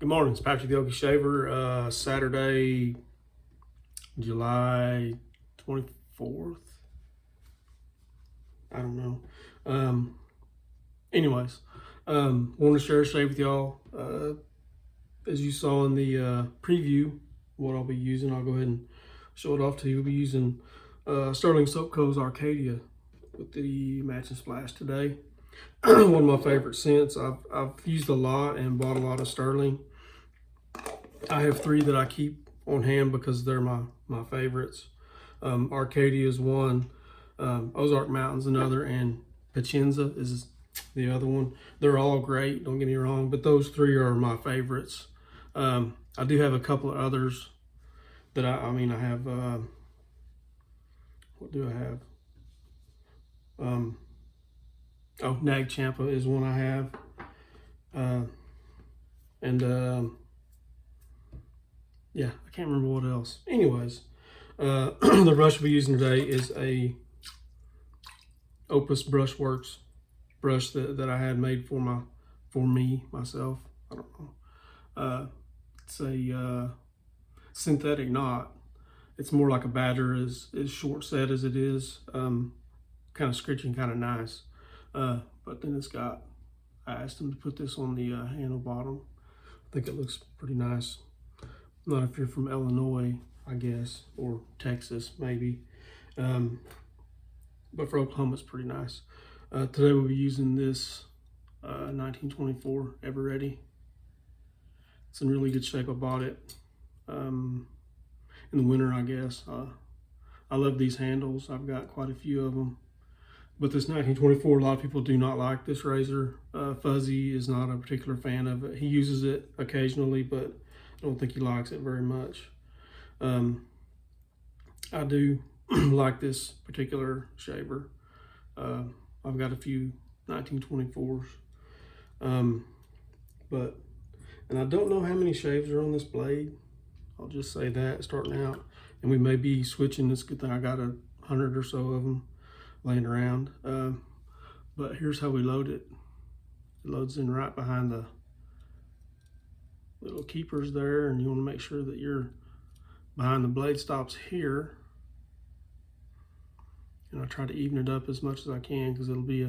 Good morning, it's Patrick the Okie Shaver. Saturday, July 24th. I don't know. Anyways, wanted to share a shave with y'all. As you saw in the preview, what I'll be using, I'll go ahead and show it off to you. We'll be using Stirling Arkadia with the matching splash today. One of my favorite scents. I've used a lot and bought a lot of Stirling. I have 3 that I keep on hand because they're my favorites. Arkadia is one, Ozark Mountain's another, and Piacenza is the other one. They're all great, don't get me wrong, but those 3 are my favorites. I do have a couple of others that I have, what do I have? Nag Champa is one I have. Yeah, I can't remember what else. Anyways, the brush we're using today is a Opus Brushworks brush that I had made for myself. I don't know. It's a synthetic knot. It's more like a badger, as short set as it is. Kind of scritchy and kind of nice. But then I asked him to put this on the handle bottom. I think it looks pretty nice. Not if you're from Illinois, I guess, or Texas maybe. But for Oklahoma, it's pretty nice. Today we'll be using this 1924 Ever Ready. It's in really good shape. I bought it in the winter, I guess. I love these handles. I've got quite a few of them. But this 1924, a lot of people do not like this razor. Fuzzy is not a particular fan of it. He uses it occasionally, but I don't think he likes it very much. I do like this particular shaver. I've got a few 1924s. And I don't know how many shaves are on this blade. I'll just say that starting out. And we may be switching. It's a good thing I got 100 or so of them laying around. But here's how we load it. It loads in right behind the little keepers there, and you want to make sure that you're behind the blade stops here. And I try to even it up as much as I can because it'll be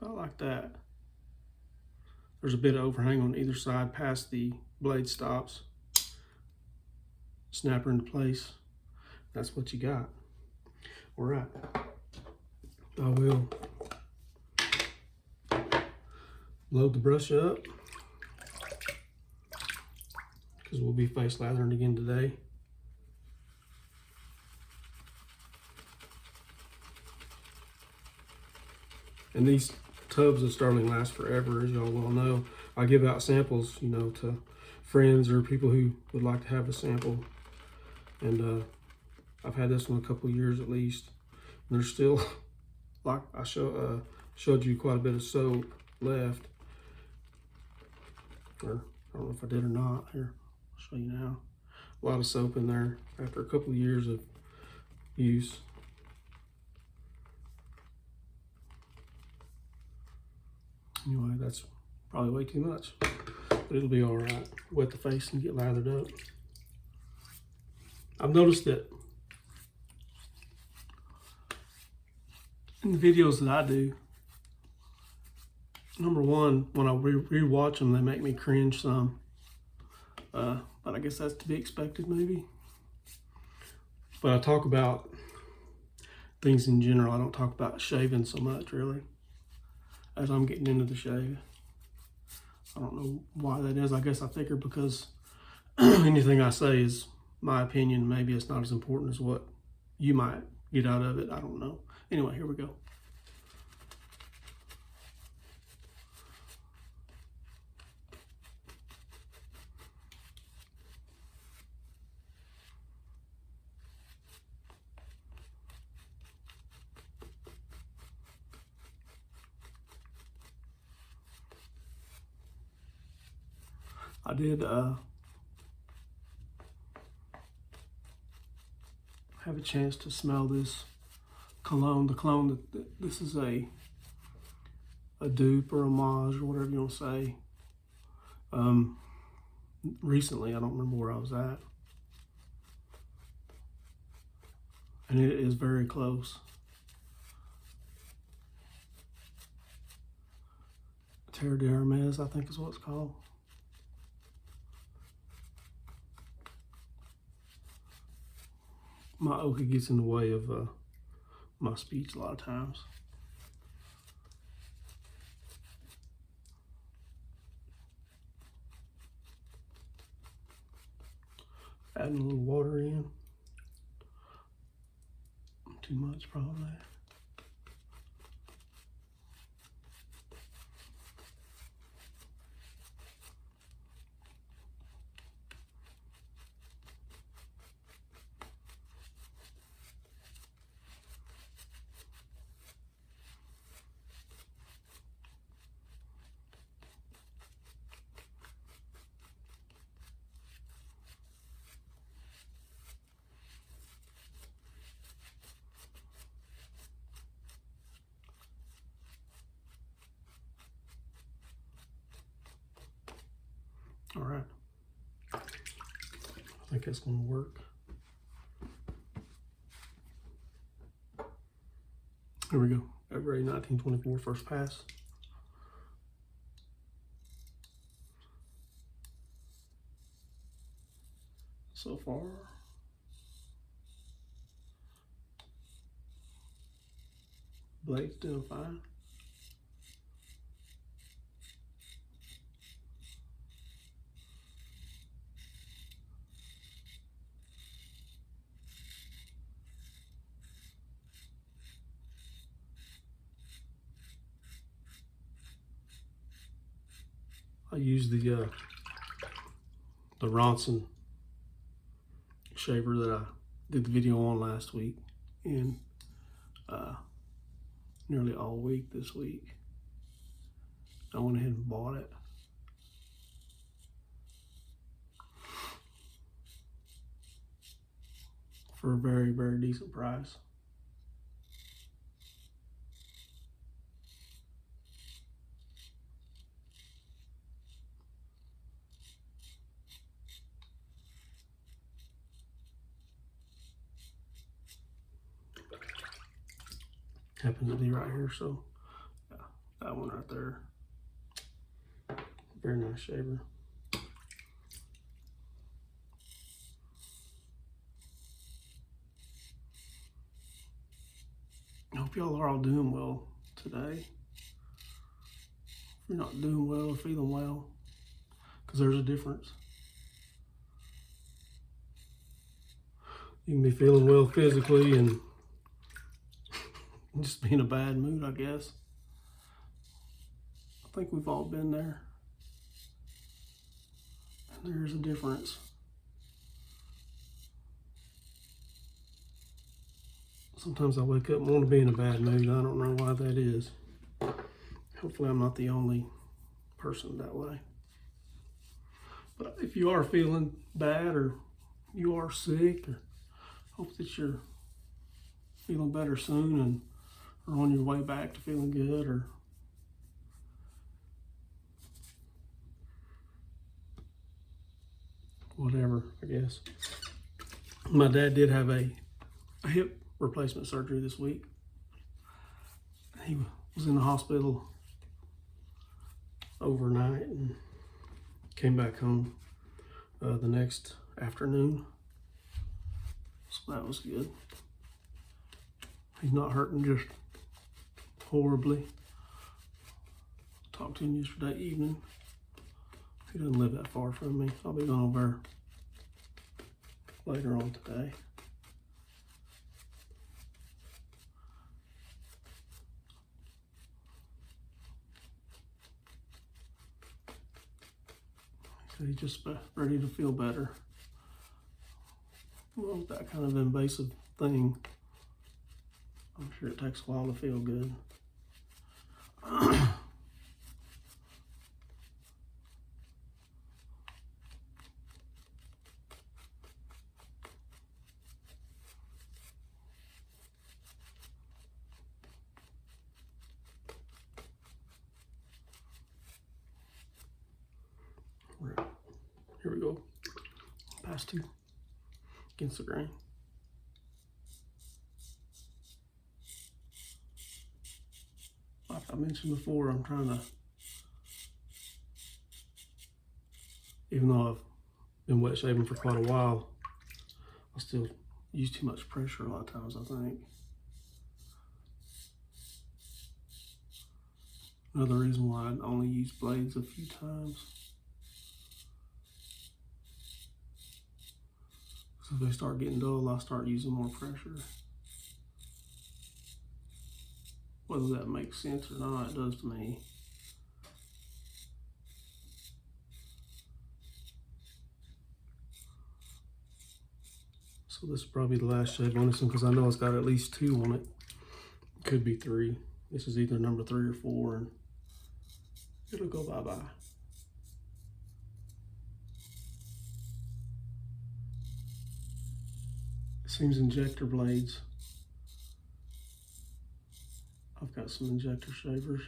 about like that. There's a bit of overhang on either side past the blade stops. Snap her into place. That's what you got. All right. I will load the brush up because we'll be face lathering again today. And these tubs of Stirling last forever, as y'all well know. I give out samples, to friends or people who would like to have a sample. And I've had this one a couple years at least. And there's still, like I showed you, quite a bit of soap left. Or I don't know if I did or not. Here, I'll show you now. A lot of soap in there after a couple of years of use. Anyway, that's probably way too much, but it'll be all right. Wet the face and get lathered up. I've noticed that in the videos that I do, number one, when I re-watch them, they make me cringe some. But I guess that's to be expected, maybe. But I talk about things in general. I don't talk about shaving so much, really, as I'm getting into the shave. I don't know why that is. I guess I figure because anything I say is my opinion. Maybe it's not as important as what you might get out of it. I don't know. Anyway, here we go. I did have a chance to smell this cologne. The cologne, this is a a dupe or homage or whatever you want to say. Recently, I don't remember where I was at, and it is very close. Terre d'Hermes, I think is what it's called. My ochre gets in the way of my speech a lot of times. Adding a little water in. Too much probably. All right, I think that's going to work. Here we go. February 1924, first pass. So far, blade's doing fine. I used the Ronson shaver that I did the video on last week, and nearly all week this week. I went ahead and bought it. For a very, very decent price. Happens to be right here, so yeah, that one right there. Very nice shaver. I hope y'all are all doing well today. If you're not doing well or feeling well, because there's a difference. You can be feeling well physically and just be in a bad mood, I guess. I think we've all been there. And there's a difference. Sometimes I wake up and want to be in a bad mood. I don't know why that is. Hopefully I'm not the only person that way. But if you are feeling bad or you are sick, or hope that you're feeling better soon and are on your way back to feeling good, or whatever, I guess. My dad did have a hip replacement surgery this week. He was in the hospital overnight and came back home the next afternoon. So that was good. He's not hurting just horribly. Talked to him yesterday evening. He doesn't live that far from me. I'll be going over later on today. So he's just ready to feel better. Well, that kind of invasive thing, I'm sure it takes a while to feel good. we go. Pass two against the grain. Like I mentioned before, I'm trying to, even though I've been wet shaving for quite a while, I still use too much pressure a lot of times, I think. Another reason why I only use blades a few times. So if they start getting dull, I start using more pressure. Whether that makes sense or not, it does to me. So this is probably the last shave on this one because I know it's got at least 2 on it. Could be 3. This is either number 3 or 4, and it'll go bye-bye. It seems injector blades. I've got some injector shavers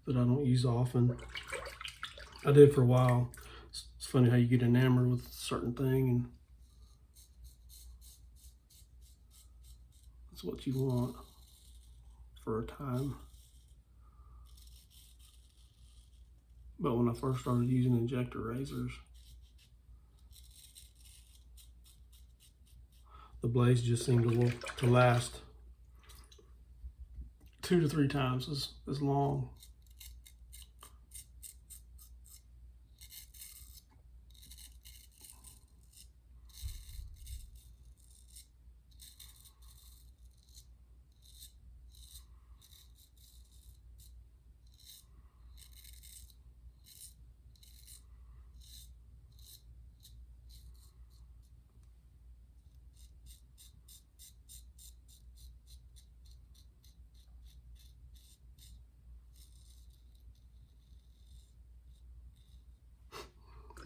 that I don't use often. I did for a while. It's funny how you get enamored with a certain thing, and that's what you want for a time. But when I first started using injector razors, the blades just seem to last 2 to 3 times as long.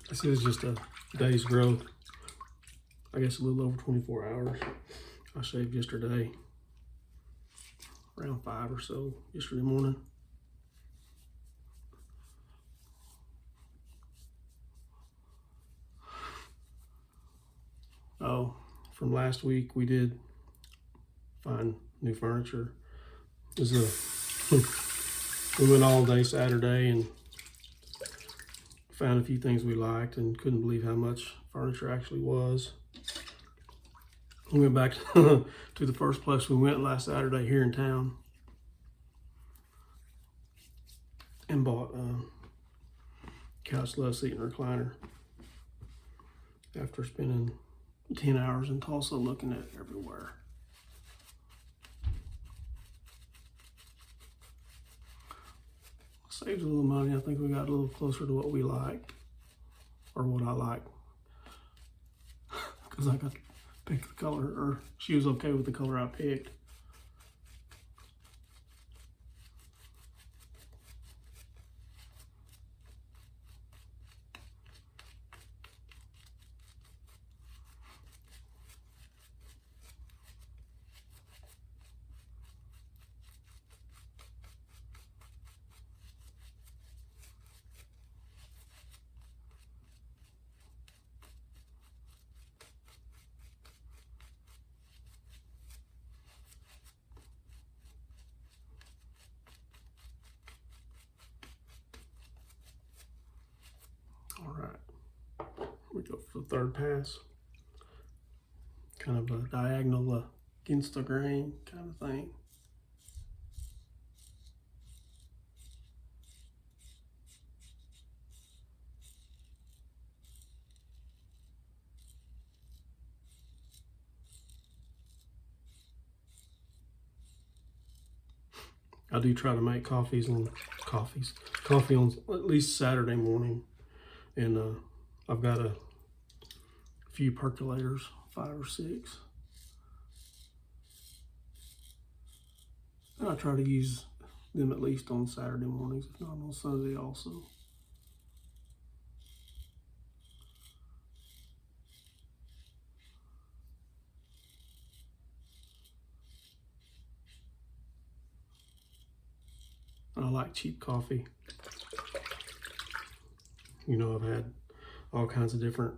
This is just a day's growth. I guess a little over 24 hours. I shaved yesterday, around 5 or so, yesterday morning. Oh, from last week we did find new furniture. It was we went all day Saturday and found a few things we liked and couldn't believe how much furniture actually was. We went back to the first place we went last Saturday here in town and bought a couch, love seat, and recliner after spending 10 hours in Tulsa looking at everywhere. Saved a little money. I think we got a little closer to what we like, or what I like, because I got to pick the color, or she was okay with the color I picked. All right, we go for the third pass. Kind of a diagonal against the grain kind of thing. I do try to make coffee on at least Saturday morning, and I've got a few percolators, 5 or 6, and I try to use them at least on Saturday mornings, if not on Sunday also. I like cheap coffee. You know, I've had all kinds of different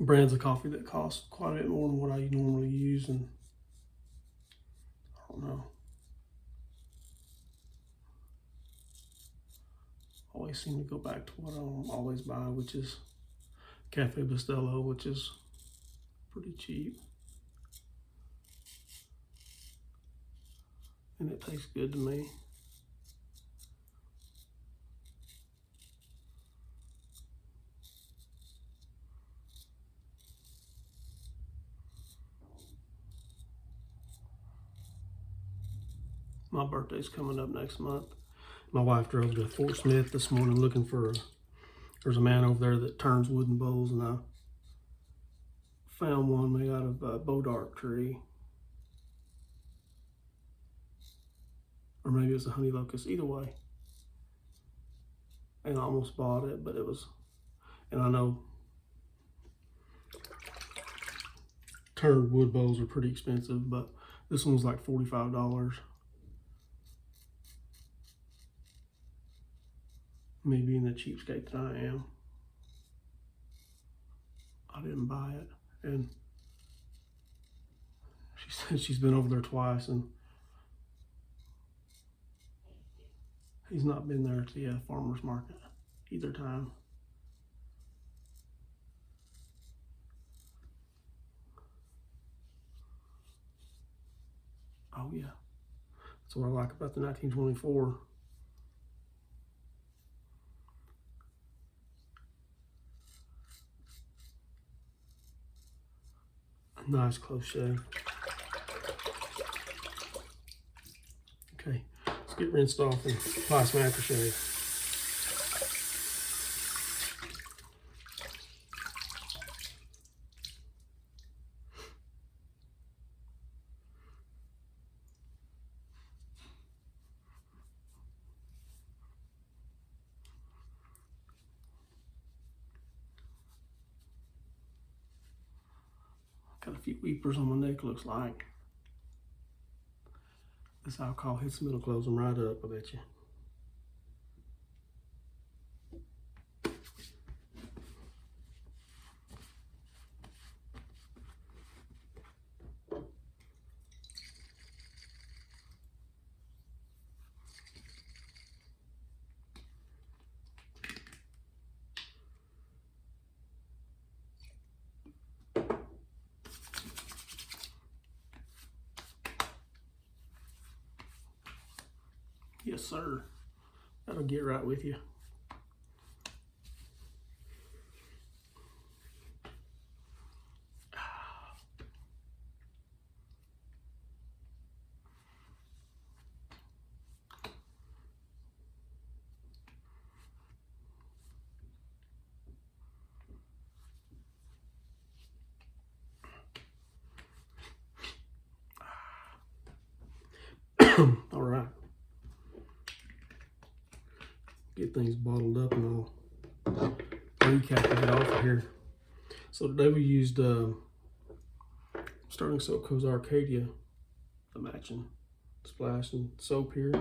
brands of coffee that cost quite a bit more than what I normally use, and I don't know. Always seem to go back to what I always buy, which is Cafe Bustelo, which is pretty cheap. And it tastes good to me. My birthday's coming up next month. My wife drove to Fort Smith this morning looking for there's a man over there that turns wooden bowls, and I found one made out of a bodark tree. Or maybe it was a honey locust, either way. And I almost bought it, but it was, and I know turned wood bowls are pretty expensive, but this one was like $45. Me being the cheapskate that I am, I didn't buy it. And she said she's been over there twice, and he's not been there at the farmer's market either time. Oh yeah, that's what I like about the 1924. Nice close shave. Okay, let's get rinsed off and apply some aftershave. Got a few weepers on my neck, looks like. This alcohol hits them, it'll close them right up, I bet you. Yes, sir. That'll get right with you. All right. Get things bottled up, and I'll recap and get off of here. So today we used Stirling Arkadia, the matching splash and soap here.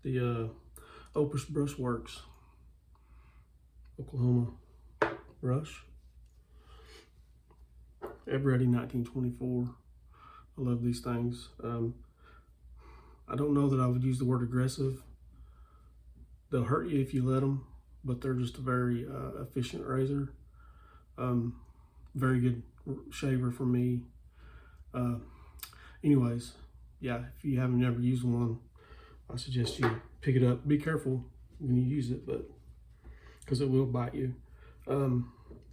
The Opus Brushworks Oklahoma brush. Eveready 1924. I love these things. I don't know that I would use the word aggressive. They'll hurt you if you let them, but they're just a very efficient razor. Very good shaver for me. Anyways, yeah, if you haven't ever used one, I suggest you pick it up. Be careful when you use it, but because it will bite you.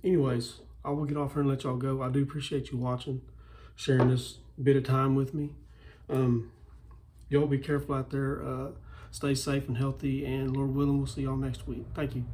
Anyways, I will get off here and let y'all go. I do appreciate you watching, sharing this bit of time with me. Y'all be careful out there. Stay safe and healthy, and Lord willing, we'll see y'all next week. Thank you.